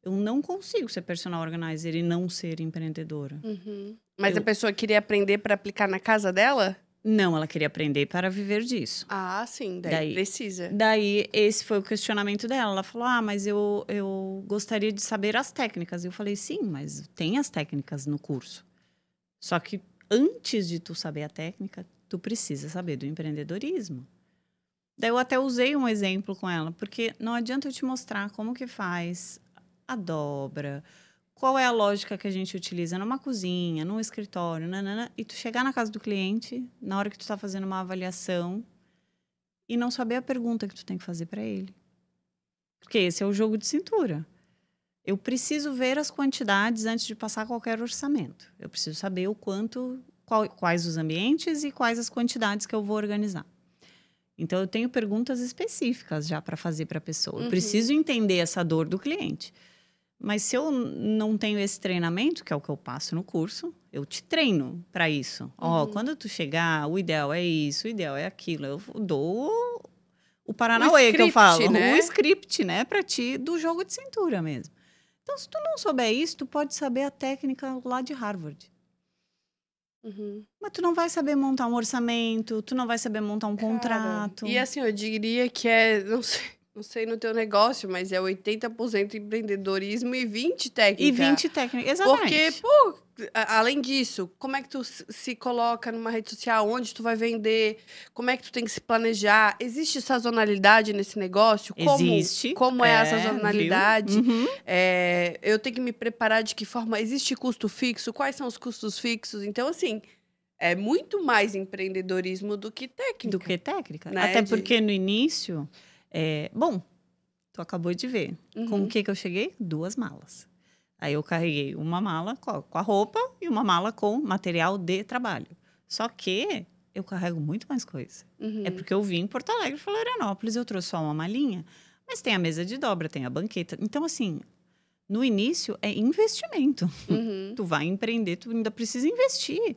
Eu não consigo ser personal organizer e não ser empreendedora. Uhum. Mas a Eu pessoa queria aprender para aplicar na casa dela? Não, ela queria aprender para viver disso. Ah, sim, daí Daí, precisa. daí esse foi o questionamento dela. Ela falou: mas eu gostaria de saber as técnicas. Eu falei: sim, mas tem as técnicas no curso. Só que antes de tu saber a técnica, tu precisa saber do empreendedorismo. Daí eu até usei um exemplo com ela, porque não adianta eu te mostrar como que faz a dobra, qual é a lógica que a gente utiliza numa cozinha, num escritório, nanana, e tu chegar na casa do cliente, na hora que tu está fazendo uma avaliação, e não saber a pergunta que tu tem que fazer para ele. Porque esse é o jogo de cintura. Eu preciso ver as quantidades antes de passar qualquer orçamento. Eu preciso saber o quanto, quais os ambientes e quais as quantidades que eu vou organizar. Então, eu tenho perguntas específicas já para fazer para a pessoa. Eu preciso entender essa dor do cliente. Mas se eu não tenho esse treinamento, que é o que eu passo no curso, eu te treino para isso. Quando tu chegar, o ideal é isso, o ideal é aquilo. Eu dou o Paranauê, que eu falo. Né? O script, né? Para ti, do jogo de cintura mesmo. Então, se tu não souber isso, tu pode saber a técnica lá de Harvard. Mas tu não vai saber montar um orçamento, tu não vai saber montar um contrato. E assim, eu diria que não sei no teu negócio, mas é 80% empreendedorismo e 20% técnica. E 20 técnicas, exatamente. Porque, pô, além disso, como é que tu se coloca numa rede social, onde tu vai vender, como é que tu tem que se planejar? Existe sazonalidade nesse negócio? Existe. Como é a sazonalidade? Uhum. Eu tenho que me preparar de que forma? Existe custo fixo? Quais são os custos fixos? Então, assim, é muito mais empreendedorismo do que técnica. Né? Até porque no início, bom, tu acabou de ver. Com o que eu cheguei? 2 malas. Aí eu carreguei uma mala com a roupa e uma mala com material de trabalho. Só que eu carrego muito mais coisa. É porque eu vim em Porto Alegre, Florianópolis, eu trouxe só uma malinha. Mas tem a mesa de dobra, tem a banqueta. Então, assim, no início é investimento. Tu vai empreender, tu ainda precisa investir.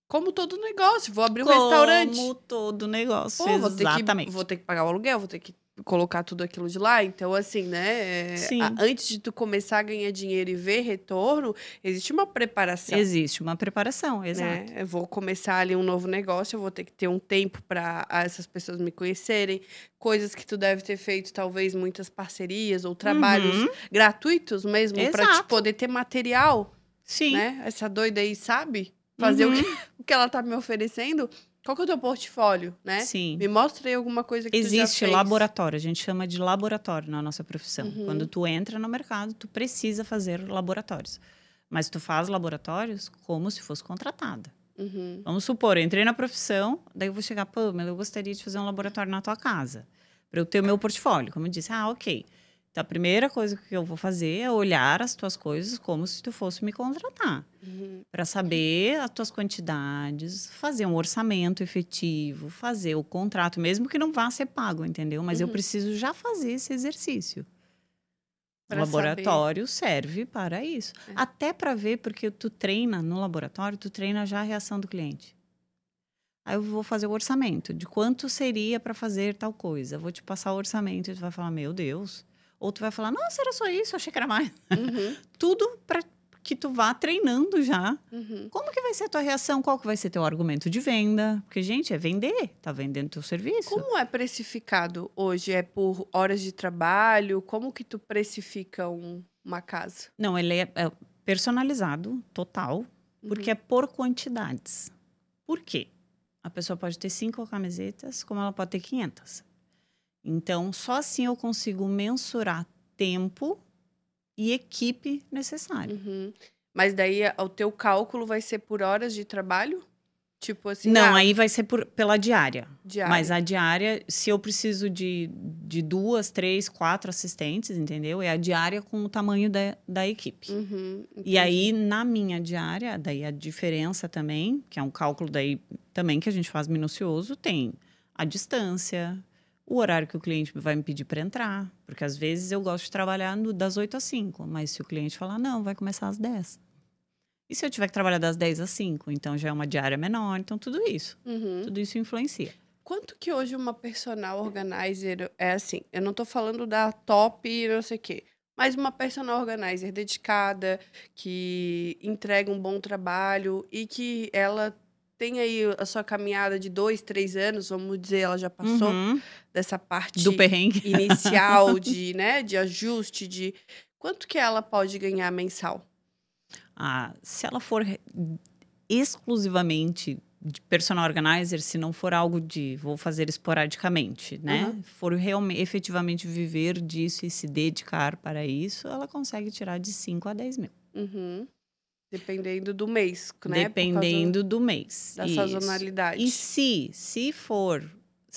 Como todo negócio, vou abrir um restaurante. Como todo negócio, Pô, exatamente. Vou ter que pagar o aluguel, vou ter que colocar tudo aquilo de lá. Então, assim, né? Antes de tu começar a ganhar dinheiro e ver retorno, existe uma preparação. Existe uma preparação, exato. Né? Eu vou começar ali um novo negócio, eu vou ter que ter um tempo para essas pessoas me conhecerem. Coisas que tu deve ter feito, talvez muitas parcerias ou trabalhos gratuitos mesmo, para te poder ter material. Sim. Né? Essa doida aí sabe fazer o que ela tá me oferecendo. Qual que é o teu portfólio, né? Sim. Me mostra aí alguma coisa que tu já fez. Existe laboratório, a gente chama de laboratório na nossa profissão. Quando tu entra no mercado, tu precisa fazer laboratórios. Mas tu faz laboratórios como se fosse contratada. Vamos supor, eu entrei na profissão, daí eu vou chegar, Pamela, eu gostaria de fazer um laboratório na tua casa, para eu ter o meu portfólio. Como eu disse, ok. Então, a primeira coisa que eu vou fazer é olhar as tuas coisas como se tu fosse me contratar. Para saber as tuas quantidades, fazer um orçamento efetivo, fazer o contrato, mesmo que não vá ser pago, entendeu? Mas eu preciso já fazer esse exercício. O laboratório serve para isso. Até para ver, porque tu treina no laboratório, tu treina já a reação do cliente. Aí eu vou fazer o orçamento de quanto seria para fazer tal coisa. Eu vou te passar o orçamento e tu vai falar, meu Deus. Ou tu vai falar, nossa, era só isso, achei que era mais. Tudo para que tu vá treinando já. Como que vai ser a tua reação? Qual que vai ser teu argumento de venda? Porque, gente, é vender. Tá vendendo teu serviço. Como é precificado hoje? É por horas de trabalho? Como que tu precifica uma casa? Não, ele é personalizado, total, porque é por quantidades. Por quê? A pessoa pode ter 5 camisetas, como ela pode ter 500. Então, só assim eu consigo mensurar tempo e equipe necessária. Uhum. Mas daí o teu cálculo vai ser por horas de trabalho? Tipo assim, Não, aí vai ser pela diária. diária. Mas a diária, se eu preciso de 2, 3, 4 assistentes, entendeu? É a diária com o tamanho da equipe. Uhum, E aí, na minha diária, daí a diferença também, que é um cálculo daí também que a gente faz minucioso, tem a distância, o horário que o cliente vai me pedir para entrar. Porque às vezes eu gosto de trabalhar das 8 às 5, mas se o cliente falar, não, vai começar às 10. E se eu tiver que trabalhar das 10 às 5? Então já é uma diária menor. Então tudo isso. Uhum. Tudo isso influencia. Quanto que hoje uma personal organizer é assim? Eu não tô falando da top e não sei o quê. Mas uma personal organizer dedicada, que entrega um bom trabalho e que ela tem aí a sua caminhada de 2, 3 anos, vamos dizer, ela já passou dessa parte do perrengue inicial de, né, de ajuste, de quanto que ela pode ganhar mensal? Se ela for exclusivamente de personal organizer, se não for algo de vou fazer esporadicamente, né? For realmente, efetivamente viver disso e se dedicar para isso, ela consegue tirar de 5 a 10 mil. Uhum. Dependendo do mês, né? Dependendo do mês. Da sazonalidade. E se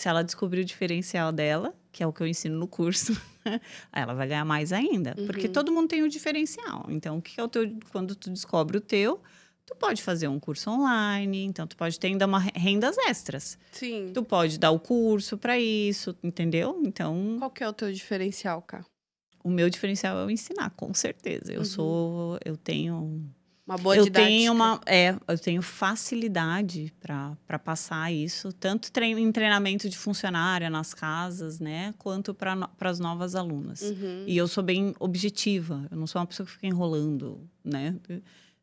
ela descobrir o diferencial dela, que é o que eu ensino no curso, aí ela vai ganhar mais ainda. Porque todo mundo tem o diferencial. Então, o que é o teu? Quando tu descobre o teu, tu pode fazer um curso online, então tu pode ter ainda rendas extras. Sim. Tu pode dar o curso para isso, entendeu? Então. Qual que é o teu diferencial, Cá? O meu diferencial é eu ensinar, com certeza. Eu tenho uma boa didática. Eu tenho facilidade para passar isso, tanto em treinamento de funcionária nas casas, né, quanto para as novas alunas. E eu sou bem objetiva, eu não sou uma pessoa que fica enrolando, né?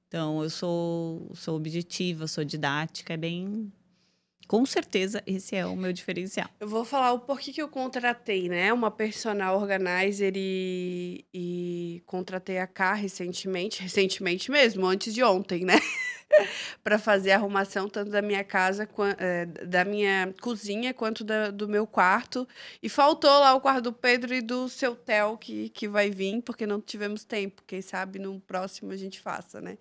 Então, eu sou objetiva, sou didática, com certeza, esse é o meu diferencial. Eu vou falar o porquê que eu contratei, né? Uma personal organizer e contratei a Cá recentemente mesmo, antes de ontem, né? Para fazer a arrumação tanto da minha casa, da minha cozinha, quanto do meu quarto. E faltou lá o quarto do Pedro e do seu Theo, que vai vir, porque não tivemos tempo. Quem sabe no próximo a gente faça, né?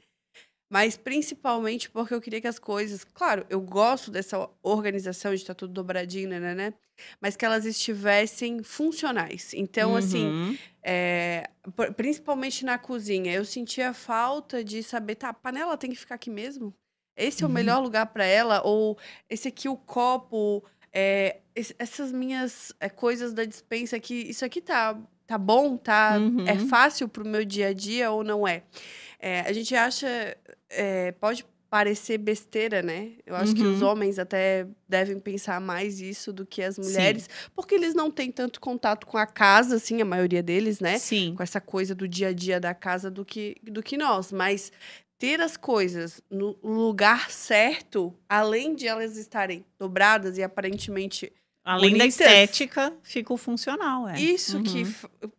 Mas principalmente porque eu queria que as coisas... Claro, eu gosto dessa organização de estar tudo dobradinho, né? Mas que elas estivessem funcionais. Então, assim, principalmente na cozinha, eu sentia falta de saber, tá, a panela tem que ficar aqui mesmo? Esse é o melhor lugar para ela? Ou esse aqui, o copo, essas minhas coisas da despensa aqui, isso aqui tá bom? É fácil pro meu dia a dia ou não é? A gente acha... pode parecer besteira, né? Eu acho que os homens até devem pensar mais isso do que as mulheres. Sim. Porque eles não têm tanto contato com a casa, assim, a maioria deles, né? Sim. Com essa coisa do dia a dia da casa do que nós. Mas ter as coisas no lugar certo, além de elas estarem dobradas e aparentemente além bonitas, da estética, fica o funcional, Isso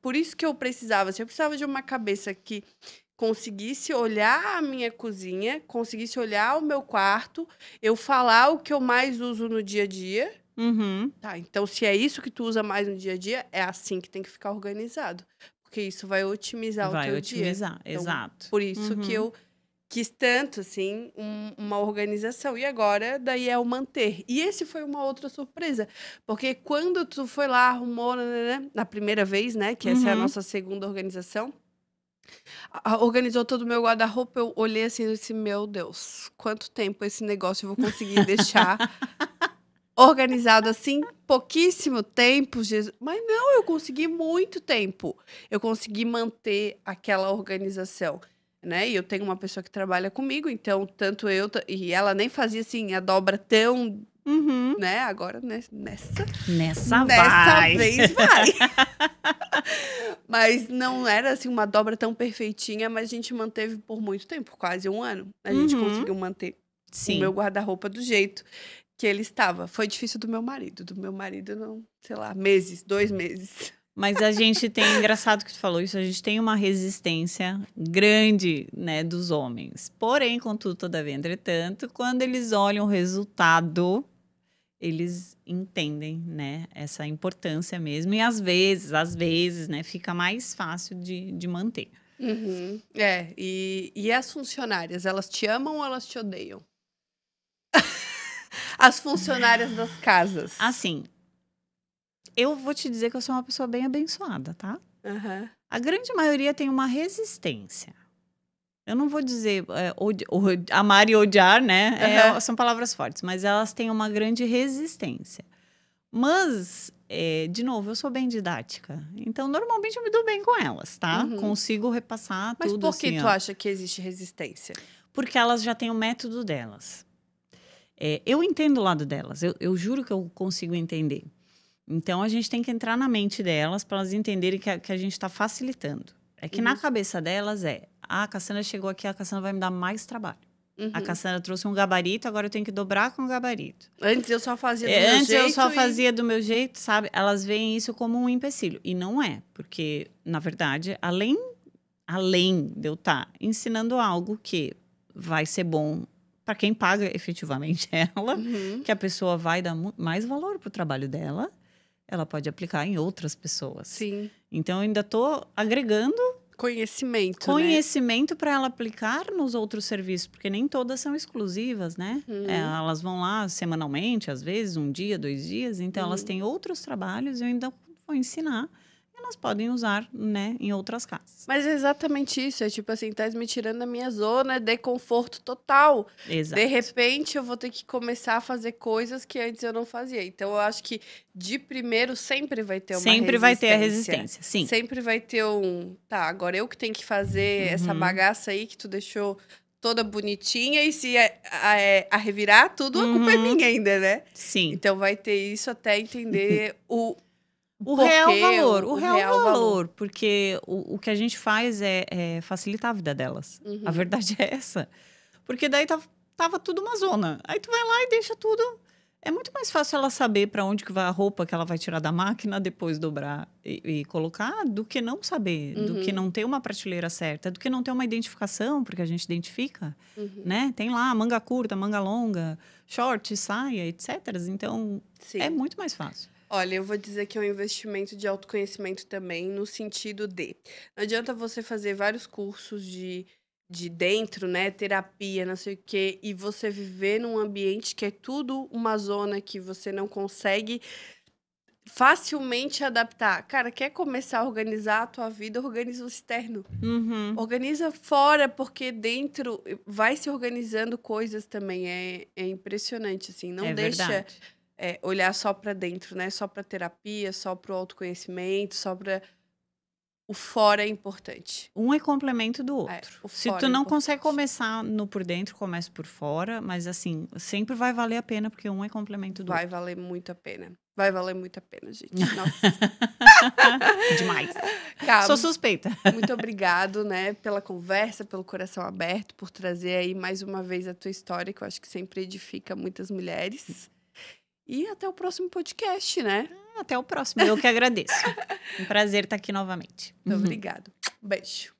por isso que eu precisava. Eu precisava de uma cabeça que conseguisse olhar a minha cozinha, conseguisse olhar o meu quarto, eu falar o que eu mais uso no dia a dia. Tá, então, se é isso que tu usa mais no dia a dia, é assim que tem que ficar organizado. Porque isso vai otimizar o teu dia. Vai otimizar, então, exato. Por isso que eu quis tanto, assim, uma organização. E agora, daí é o manter. E esse foi uma outra surpresa. Porque quando tu foi lá, arrumou, né, na primeira vez, né? Que essa é a nossa segunda organização. Organizou todo o meu guarda-roupa, eu olhei assim e disse, meu Deus, quanto tempo esse negócio eu vou conseguir deixar organizado assim? Pouquíssimo tempo, Jesus. Mas não, eu consegui muito tempo. Eu consegui manter aquela organização, né? E eu tenho uma pessoa que trabalha comigo, então tanto eu... E ela nem fazia assim a dobra tão... né? Agora, nessa vez vai. Mas não era assim uma dobra tão perfeitinha, mas a gente manteve por muito tempo, quase um ano. A gente conseguiu manter o meu guarda-roupa do jeito que ele estava. Foi difícil do meu marido. Do meu marido, não, sei lá, 2 meses. Mas a gente tem, engraçado que tu falou isso, a gente tem uma resistência grande, né, dos homens. Porém, contudo, todavia, entretanto, quando eles olham o resultado, eles entendem, né, essa importância mesmo. E às vezes, né, fica mais fácil de manter. Uhum. E as funcionárias, elas te amam ou elas te odeiam? As funcionárias das casas. Assim, eu vou te dizer que eu sou uma pessoa bem abençoada, tá? Aham. A grande maioria tem uma resistência. Eu não vou dizer amar e odiar, né? Aham. São palavras fortes, mas elas têm uma grande resistência. Mas, de novo, eu sou bem didática. Então, normalmente eu me dou bem com elas, tá? Uhum. Consigo repassar Mas tudo por que assim, tu ó. acha que existe resistência? Porque elas já têm o método delas. Eu entendo o lado delas. Eu juro que eu consigo entender. Então, a gente tem que entrar na mente delas para elas entenderem que a gente está facilitando. É que na cabeça delas a Cassandra chegou aqui, a Cassandra vai me dar mais trabalho. A Cassandra trouxe um gabarito, agora eu tenho que dobrar com o gabarito. Antes eu só fazia do meu Antes jeito. eu só fazia do meu jeito, sabe? Elas veem isso como um empecilho. E não é, porque, na verdade, além de eu estar ensinando algo que vai ser bom para quem paga efetivamente ela, que a pessoa vai dar mais valor para o trabalho dela, ela pode aplicar em outras pessoas. Sim. Então, eu ainda estou agregando conhecimento, para ela aplicar nos outros serviços, porque nem todas são exclusivas, né? Elas vão lá semanalmente, às vezes, 1 dia, 2 dias. Então, elas têm outros trabalhos e eu ainda vou ensinar. Elas podem usar, né, em outras casas. Mas é exatamente isso. É tipo assim, tá me tirando da minha zona de conforto total. Exato. De repente, eu vou ter que começar a fazer coisas que antes eu não fazia. Então, eu acho que, de primeiro, sempre vai ter uma Sempre vai ter a resistência, sim. Sempre vai ter tá, agora eu que tenho que fazer essa bagaça aí que tu deixou toda bonitinha. E se a revirar tudo, a culpa é minha ainda, né? Sim. Então, vai ter isso até entender o real valor. O real valor. Porque o que a gente faz é facilitar a vida delas. A verdade é essa. Porque daí tava tudo uma zona. Aí tu vai lá e deixa tudo. É muito mais fácil ela saber para onde que vai a roupa que ela vai tirar da máquina, depois dobrar e colocar, do que não saber. Do que não ter uma prateleira certa. Do que não ter uma identificação, porque a gente identifica. Né? Tem lá manga curta, manga longa, short, saia, etc. Então, Sim. é muito mais fácil. Olha, eu vou dizer que é um investimento de autoconhecimento também, no sentido de... Não adianta você fazer vários cursos de dentro, né? Terapia, não sei o quê, e você viver num ambiente que é tudo uma zona que você não consegue facilmente adaptar. Cara, quer começar a organizar a tua vida, organiza o externo. Organiza fora, porque dentro vai se organizando coisas também. É impressionante, assim. Não deixa... Verdade. olhar só para dentro, né? Só para terapia, só para o autoconhecimento, só para... O fora é importante. Um é complemento do outro. Se tu não consegue começar no por dentro, comece por fora. Mas, assim, sempre vai valer a pena, porque um é complemento do outro. Vai valer muito a pena. Vai valer muito a pena, gente. Nossa. Demais. Cara, sou suspeita. Muito obrigado, né? Pela conversa, pelo coração aberto, por trazer aí mais uma vez a tua história, que eu acho que sempre edifica muitas mulheres. E até o próximo podcast, né? Até o próximo. Eu que agradeço. Um prazer estar aqui novamente. Muito obrigado. Beijo.